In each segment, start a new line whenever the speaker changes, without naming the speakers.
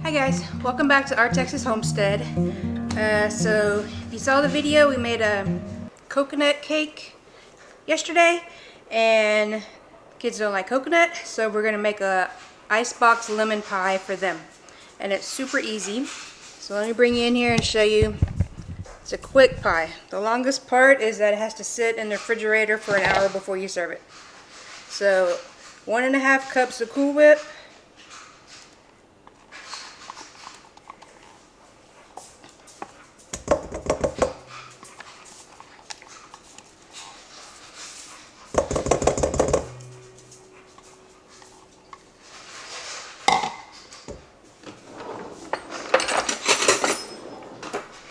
Hi guys, welcome back to Our Texas Homestead. So if you saw the video, we made a coconut cake yesterday and kids don't like coconut, so we're gonna make a icebox lemon pie for them. And it's super easy. So let me bring you in here and show you. It's a quick pie. The longest part is that it has to sit in the refrigerator for an hour before you serve it. So 1.5 cups of Cool Whip,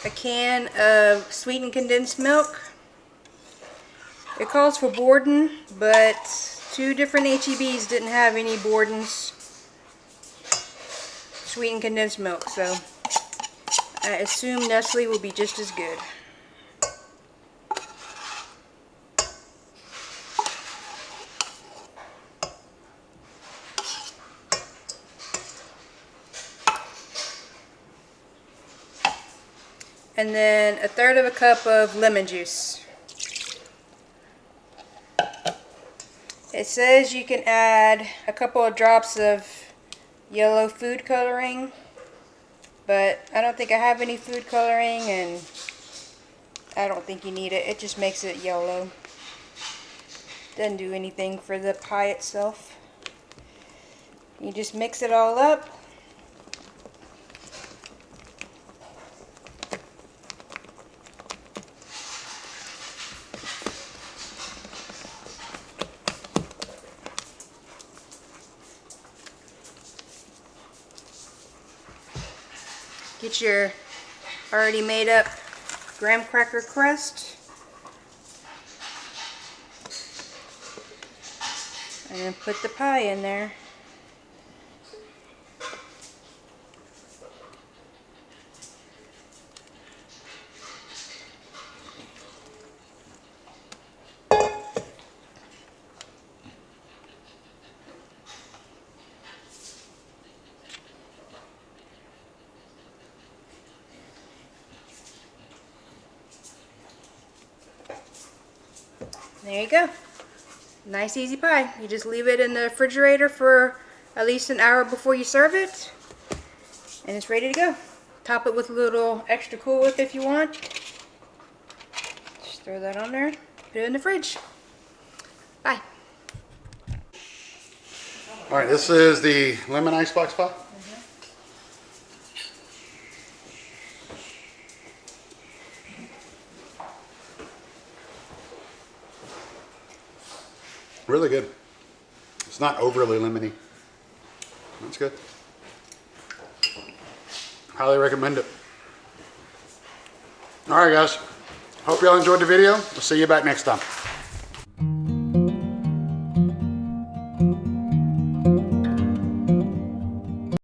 a can of sweetened condensed milk. It calls for Borden, but 2 different HEBs didn't have any Borden's sweetened condensed milk, so I assume Nestle will be just as good. And then 1/3 cup of lemon juice. It says you can add a couple of drops of yellow food coloring, but I don't think I have any food coloring and I don't think you need it. It just makes it yellow. Doesn't do anything for the pie itself. You just mix it all up. Get your already made up graham cracker crust and then put the pie in there. There you go. Nice easy pie. You just leave it in the refrigerator for at least an hour before you serve it and it's ready to go. Top it with a little extra Cool Whip if you want. Just throw that on there, put it in the fridge. Bye.
Alright, this is the lemon icebox pie. Really good. It's not overly lemony. That's good. Highly recommend it. Alright guys, hope y'all enjoyed the video. We'll see you back next time.